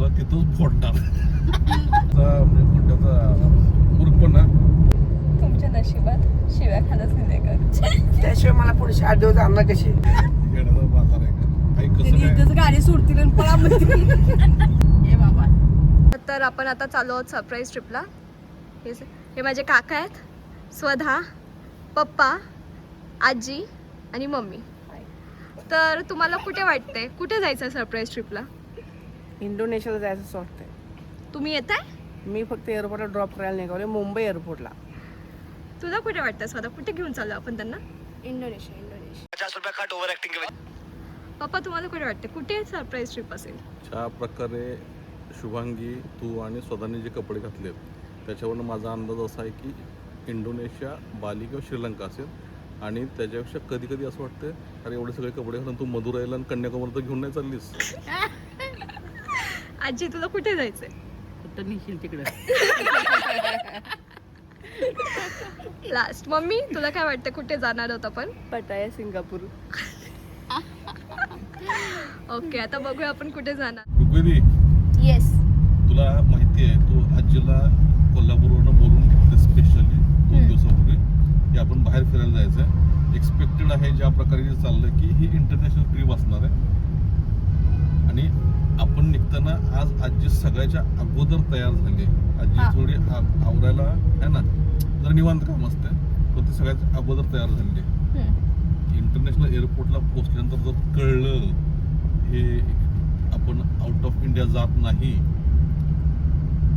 तुला तिथंच फोडणार. मूर्खपणा तुमच्या नशिबात शिव्या खाणंच नाही कर. त्याशिवाय मला पुढचे 8 दिवस आणणार कशी. येण्याचा बाजार आहे का काही कसं काय गाडी सोडतील आणि पळा म्हणतील. बाबा. तर आपण आता चालू आहोत सरप्राईज ट्रिपला. हे माझे काका आहेत, स्वधा, पप्पा, आजी आणि मम्मी. तर तुम्हाला कुठे वाटतंय, कुठे जायचं सरप्राईज ट्रिपला? इंडोनेशियाला जायचं असं वाटतंय. तुम्ही येताय? मी फक्त एअरपोर्टला ड्रॉप करायला निघाले, मुंबई एअरपोर्टला. तुला कुठे वाटतंय स्वतः, कुठे घेऊन चाललो आपण त्यांना? इंडोनेशिया. 50 रुपये कट ओव्हर ऍक्टिंग के पप्पा तुम्हाला कुठे वाटते कुठे सरप्राईज ट्रिप असेल? ज्या प्रकारे शुभांगी, तू आणि स्वतःने जे कपडे घातलेत त्याच्यावरून माझा अंदाज असा आहे की इंडोनेशिया, बाली किंवा श्रीलंका असेल. आणि त्याच्यापेक्षा कधी कधी असं वाटतं अरे एवढे सगळे कपडे घालून तू मदुराईला आणि कन्याकुमारी तर घेऊन नाही चाललीस. आजी तुला कुठे जायचंय? कुठं निघशील तिकडे. लास्ट मम्मी तुला काय वाटतं कुठे जाणार होत आपण? पटाया सिंगापूर. ओके आता बघूया आपण कुठे जाणार. ऋग्वेदी, येस. तुला माहिती आहे तू आजीला कोल्हापूरवरून बोलून घेतले स्पेशली 2 दिवसापूर्वी की आपण बाहेर फिरायला जायचं. एक्सपेक्टेड आहे ज्या प्रकारे चाललं की ही इंटरनॅशनल ट्रिप असणार आहे. आणि आपण निघताना आज आजी सगळ्याच्या अगोदर तयार झाली. आजी थोडी आवरायला आहे ना, जर निवांत काम असते पण ती सगळ्याच्या अगोदर तयार झाली. इंटरनॅशनल एअरपोर्टला पोहोचल्यानंतर जर कळलं हे आपण आउट ऑफ इंडिया जात नाही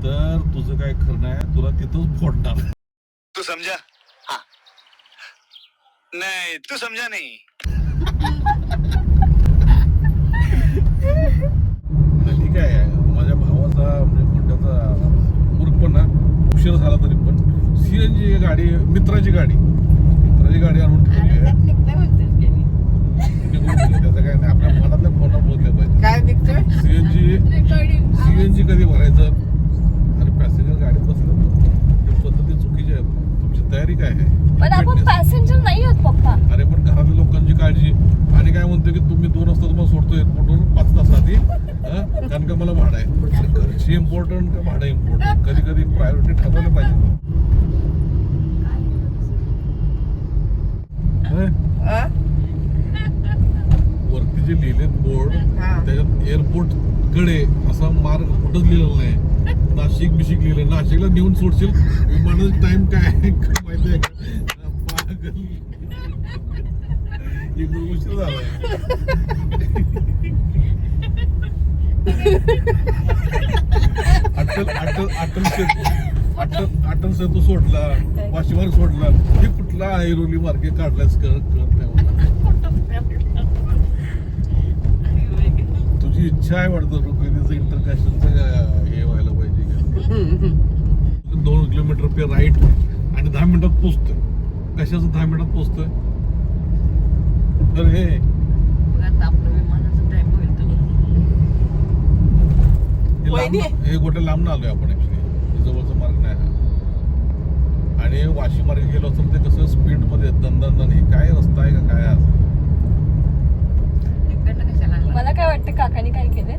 तर तुझं काय खरं नाही, तुला तिथंच फोडणार. तू समझा? हाँ. नहीं तू समझा नहीं. ठीक आहे, माझ्या भावाचा म्हणजे मोठ्याचा मूर्खपणा उशीर झाला तरी पण सीएनजी गाडी, मित्राची गाडी आणून ठेवली आहे. त्याचं काय नाही, आपल्या मनातल्या फोनवर बोलले पाहिजे. काय निघतोय? सीएनजी कधी भरायचं आणि पॅसेंजर गाडीत बसलं ही पद्धती चुकीची आहे. तुमची तयारी काय आहे? पण आपण पॅसेंजर नाही आहोत पप्पा. अरे पण घरातल्या लोकांची काळजी. आणि काय म्हणतो की तुम्ही 2 वाजता तुम्हाला सोडतो एअरपोर्टवर 5 तास आधी, कारण का मला भाडं आहे. घरची इम्पॉर्टंट का भाडं इम्पॉर्टंट? कधी कधी प्रायोरिटी ठरवलं पाहिजे. वरती जे लिहिलेत बोर्ड त्याच्यात एअरपोर्ट कडे असा मार्ग कुठंच लिहिलेला नाही. नाशिक बिशिक लिहिलं. नाशिकला नेऊन सोडशील विमानाचा टाइम काय आहे माहिती आहे का? पागल. एकदम उशीर झालाय. अटल सेतू सोडला, वाशी मार्ग सोडला, हे कुठला ऐरोली मार्गे काढलायस कळत नाही मला. तुझी इच्छा आहे वाटतं रुक्मिणीचं इंटरनॅशनलचं हे व्हायला पाहिजे का? 2 किलोमीटर पे राईट आणि 10 मिनिटात पोचतोय. कशाचं 10 मिनिटात पोचतोय? तर हे हे गोटे लांब आलोय आपण. ऍक्च्युली जवळचा मार्ग नाही हा. आणि वाशी मार्गे गेलो असतो ते कसं स्पीड मध्ये दन हे काय रस्ता आहे का काय? मला काय वाटतं काकाने काय केलंय,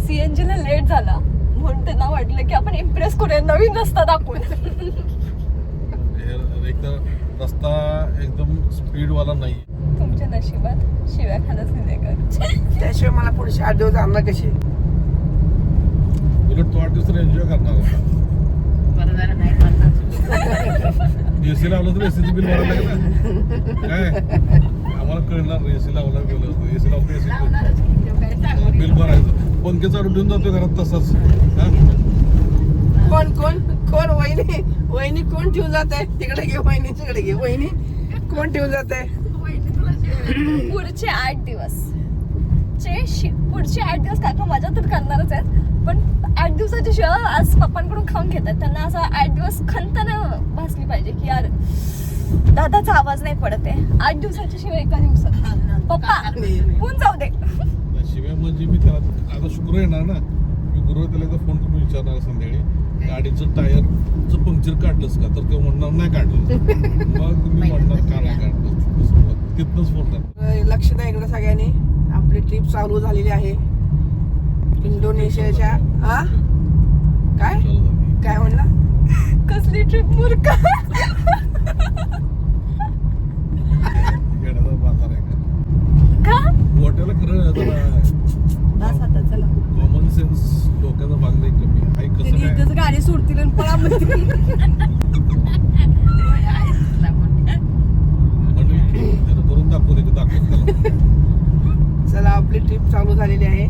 सीएनजी ला लेट झाला म्हणून त्यांना वाटलं की आपण इम्प्रेस करूया नवीन रस्ता दाखवून. एक तर रस्ता एकदम स्पीड वाला नाही. तुमच्या नशिबात शिव्या खाणंच नाही कर. त्याशिवाय मला पुढचे 8 दिवस आणणार कशी. उलट तो 8 दिवस एन्जॉय करणार होता. एसी लावलं तर एसीचं बिल भरायला लागेल काय? आम्हाला कळणार एसी लावला गेलो असतो. एसी लावतो एसी बिल भरायचं. पंखे चालू ठेवून जातो घरात तसाच. कोण वहिनी कोण ठेवून जात आहे? तिकडे घे वहिनी, तिकडे घे वहिनी. कोण ठेवून जात आहे? पुढचे 8 दिवस पुढचे 8 दिवस काका मजा तर करणारच आहेत. पण 8 दिवसाची शिवाय आज पप्पांकडून खाऊन घेतात. त्यांना असं 8 दिवस खंत नाही भासली पाहिजे की यार दादाचा आवाज नाही पडत आहे. 8 दिवसाच्या शिवाय एका दिवसात पप्पा होऊन जाऊ दे. शिवाय म्हणजे मी त्याला आता शुक्र येणार ना, मी गुरुवार त्याला एकदा फोन करून विचारणार संध्याकाळी गाडीचं टायरचं पंक्चर काढलंस का? तर ते म्हणणार नाही काढलं. मग मी म्हणणार का नाही काढलं, तिथनंच फोन करणार. लक्ष द्या इकडे सगळ्यांनी. आपली ट्रिप चालू झालेली आहे. इंडोनेशियाच्या हा काय चालू झाली. काय म्हणला कसली ट्रिप मूर्ख. येण्याचा बाजार आहे का का वाट्याला खरं जरा बस आता चला कॉमन सेन्स डोक्याचा भाग नाही कमी आहे कसं त्यांनी काय इथंच गाडी सोडतील आणि पळा म्हणतील म्हणून की जरा करून दाखवू दे की दाखवत त्याला. चला आपली ट्रिप चालू झालेली आहे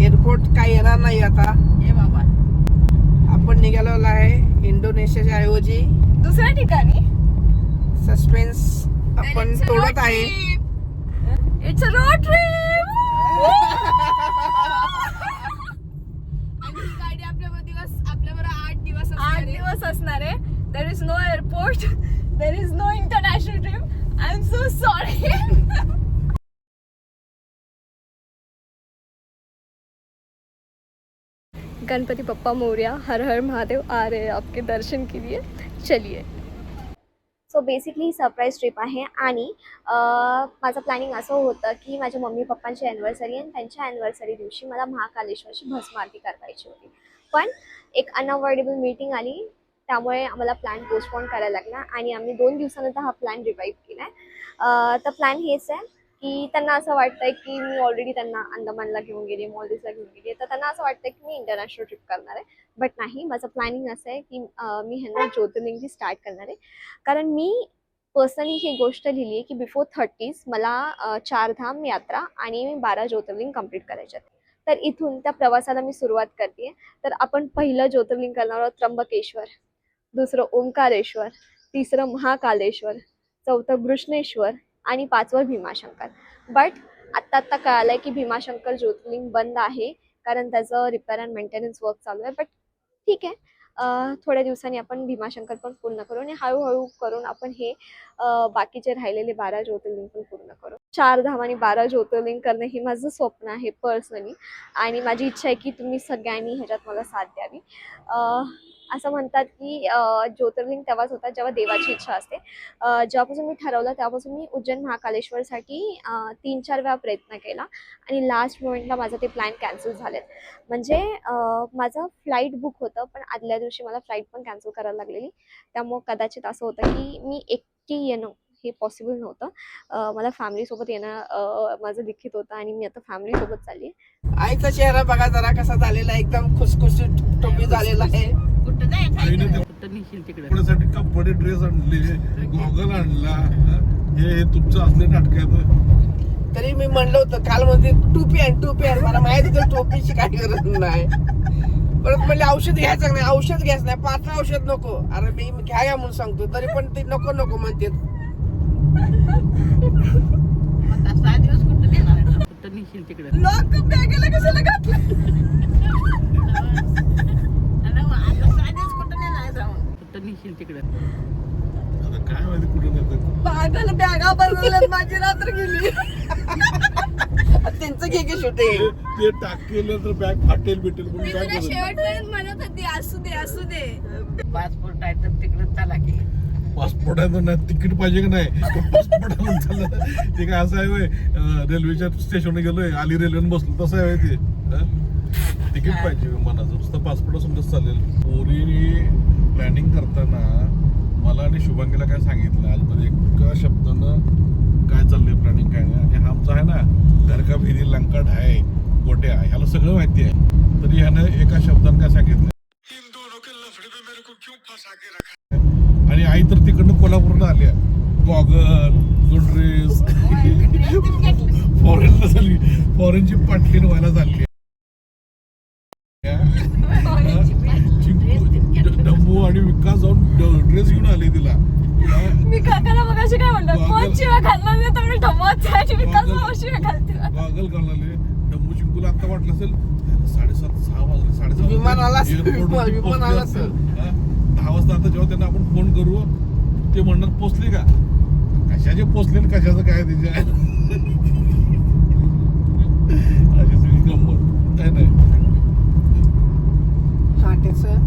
एअरपोर्ट काय येणार नाही आता हे बाबा आपण निघालेलो आहे इंडोनेशियाच्या ऐवजी दुसऱ्या ठिकाणी. सस्पेन्स आपण तोडत आहे इट्स अ रोड ट्रिप. गाडी आपल्याबरोबर 8 दिवस असणार आहे. There is no airport, there is no international trip. I am so sorry. Ganpati Bappa Morya, हर हर महादेव आ रहे हैं आपके दर्शन के लिए. चलिए. सो बेसिकली सरप्राईज ट्रिप आहे आणि माझं प्लॅनिंग असं होतं की माझ्या मम्मी पप्पांची ॲनिव्हर्सरी आणि त्यांच्या ॲनिव्हर्सरी दिवशी मला महाकालेश्वरची भस्म आरती करायची होती. पण एक अनअवॉइडेबल मीटिंग आली त्यामुळे आम्हाला प्लॅन पोस्टपोन करायला लागला आणि आम्ही 2 दिवसानंतर हा प्लॅन रिवाईव्ह केला आहे. तर प्लॅन हेच आहे की त्यांना असं वाटतंय की मी ऑलरेडी त्यांना अंदमानला घेऊन गेले, मॉलदीवला घेऊन गेले, तर त्यांना असं वाटतंय की मी इंटरनॅशनल ट्रिप करणार आहे. बट नाही, माझं प्लॅनिंग असं आहे की मी ह्यांना ज्योतिर्लिंगची स्टार्ट करणार आहे. कारण मी पर्सनली ही गोष्ट लिहिली आहे की बिफोर 30s मला 4 धाम यात्रा आणि 12 ज्योतिर्लिंग कंप्लीट करायचे आहेत. तर इथून त्या प्रवासाला मी सुरुवात करते. तर आपण पहिलं ज्योतिर्लिंग करणार आहोत त्र्यंबकेश्वर, दुसरं ओंकारेश्वर, तिसरं महाकालेश्वर, चौथं घृष्णेश्वर आणि 5वं भीमाशंकर. बट आत्ता कळालंय की भीमाशंकर ज्योतिर्लिंग बंद आहे कारण त्याचं रिपेअर अँड मेंटेनन्स वर्क चालू आहे. बट ठीक आहे, थोड्या दिवसांनी आपण भीमाशंकर पण पूर्ण करू आणि हळूहळू करून आपण हे बाकीचे राहिलेले 12 ज्योतिर्लिंग पण पूर्ण करू. 4 धाम आणि 12 ज्योतिर्लिंग करणं हे माझं स्वप्न आहे पर्सनली आणि माझी इच्छा आहे की तुम्ही सगळ्यांनी ह्याच्यात मला साथ द्यावी. असं म्हणतात की ज्योतिर्लिंग तेव्हाच होतात जेव्हा देवाची इच्छा असते. जेव्हापासून मी ठरवलं तेव्हापासून मी उज्जैन महाकालेश्वरसाठी 3-4 वेळा प्रयत्न केला आणि लास्ट मोमेंटला माझं ते प्लॅन कॅन्सल झालेत. म्हणजे माझं फ्लाईट बुक होतं पण आदल्या दिवशी मला फ्लाईट पण कॅन्सल करायला लागलेली. त्यामुळं कदाचित असं होतं की मी एकटी येणं हे पॉसिबल नव्हतं. मला फॅमिलीसोबत येणं माझं लिखित होतं आणि मी आता फॅमिलीसोबत चालली आहे. आईचा चेहरा बघा जरा कसा झालेला आहे, एकदम खुसखुशीत टोपी झालेला आहे. कपड्यासाठी कपडे, ड्रेस आणले, गॉगल आणला. हे तुमचं असले नाटक आहेत. तरी मी म्हणलं होतं काल मध्ये टोपी आण मला माहिती होतं टोपीची काही गरज नाही. परत म्हणले औषध घ्यायचं नाही, औषध घ्यायचं नाही, पात्र औषध नको. अरे मी घ्या म्हणून सांगतो तरी पण ते नको म्हणते. लॉक बॅगेला कशाला घातलं? आता काय माहिती कुठून येतं. पागल बॅगा बनवल्यात माझी रात्र गेली. त्यांचं घे की शूटिंग. ते टाक केलं तर बॅग फाटेल भेटेल मी म्हणून तुला बॅग शेवटपर्यंत म्हणत होती असू दे. पासपोर्ट आहे तर तिकडे चला की. पासपोर्ट आहे तर नाही तिकीट पाहिजे की नाही. पासपोर्ट आणून चाललं ते काय असं आहे होय, रेल्वेच्या स्टेशनला गेलोय आली रेल्वेने बसलो तसं आहे ते. तिकीट पाहिजे विमानाचं, नुसतं पासपोर्ट असून कसं चालेल. पोरी प्लॅनिंग करताना मला आणि शुभांगीला काय सांगितलं आजमध्ये एका शब्दानं काय चाललंय प्लॅनिंग काय नाही. आणि आमचं आहे ना घर का भिरी लंका ढाय गोट्या ह्याला सगळं माहिती आहे. तरी ह्यानं एका शब्दानं काय सांगितलं आणि आई तर तिकडनं कोल्हापूरला आल्या गॉगल तो ड्रेस फॉरेनला झाली, फॉरेनची पाटलीन व्हायला चालली. डंबू आणि विकास जाऊन ड्रेस घेऊन आले तिला. मी काकाला मगाशी काय म्हणलं, कोण शिव्या घालणार नाही तर मी ढमवाच आणि विकास शिव्या घालते. गॉगल घालून आले. डंबू चिंकूला आता वाटलं असेल 7:30-6 वाजले, 7:30 विमान आला असेल. 10 वाजता. आता जेव्हा त्यांना आपण फोन करू ते म्हणणार पोचले का, कशाचे पोचले कशाचं काय त्याच्या अशी सगळी गंमत काय नाही.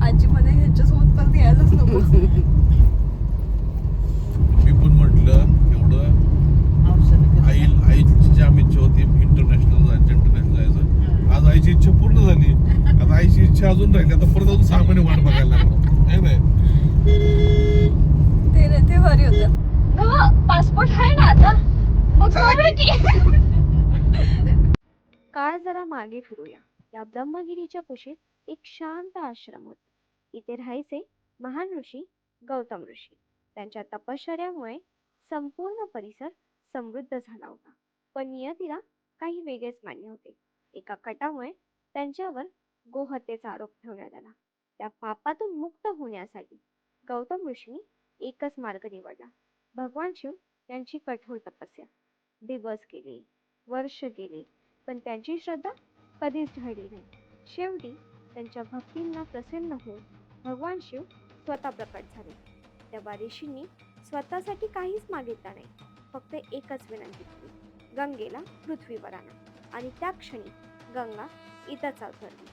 आजी म्हणे ह्याच्यासोबत परत यायलाच नको. मी पण म्हटलं एवढं आईची आम इच्छा होती इंटरनॅशनल जायचं. आज आईची इच्छा वर्ष अजून राहिले आता परत अजून 6 महिने वाट बघायला लागणार है नाही. ते भारी होतं. पासपोर्ट आहे ना आता मग जाऊया की. काळ जरा मागे फिरूया. या ब्रह्मगिरीच्या कुशीत एक शांत आश्रम होता. इथे राहायचे महान ऋषी गौतम ऋषी. त्यांच्या तपश्चर्यामुळे संपूर्ण परिसर समृद्ध झाला होता. पण नियतीला काही वेगळेच मान्य होते. एका कटामुळे त्यांच्यावर गोहत्येचा आरोप ठेवण्यात आला. त्या पापातून मुक्त होण्यासाठी गौतम ऋषींनी एकच मार्ग निवडला. भगवान शिव यांची कठोर तपस्या. दिवस गेले, वर्ष गेले, पण त्यांची श्रद्धा कधीच ढळली नाही. शेवटी त्यांच्या भक्तींना प्रसन्न होऊन भगवान शिव स्वतः प्रकट झाले. तेव्हा ऋषींनी स्वतःसाठी काहीच मागितलं नाही, फक्त एकच विनंती केली, गंगेला पृथ्वीवर आणा. आणि त्या क्षणी गंगा इथंच अवतरली,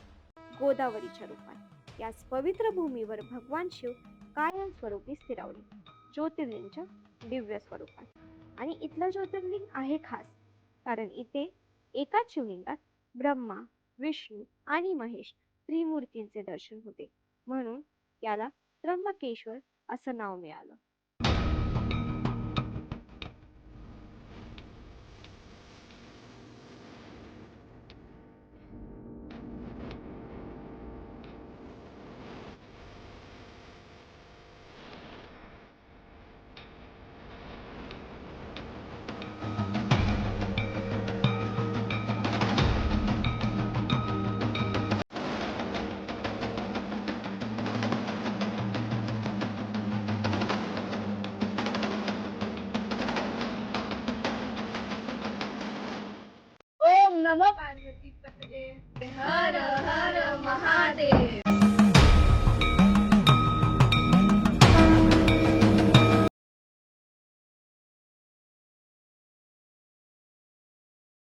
गोदावरीच्या रूपात. याच पवित्र भूमीवर भगवान शिव कायमस्वरूपी स्थिरावले, ज्योतिर्लिंगच्या दिव्य स्वरूपात. आणि इथलं ज्योतिर्लिंग आहे खास, कारण इथे एकाच शिवलिंगात ब्रह्मा, विष्णू आणि महेश त्रिमूर्तींचे दर्शन होते. म्हणून याला त्र्यंबकेश्वर असं नाव मिळालं. ओम नमः पार्वती पतये. हर हर महादेव.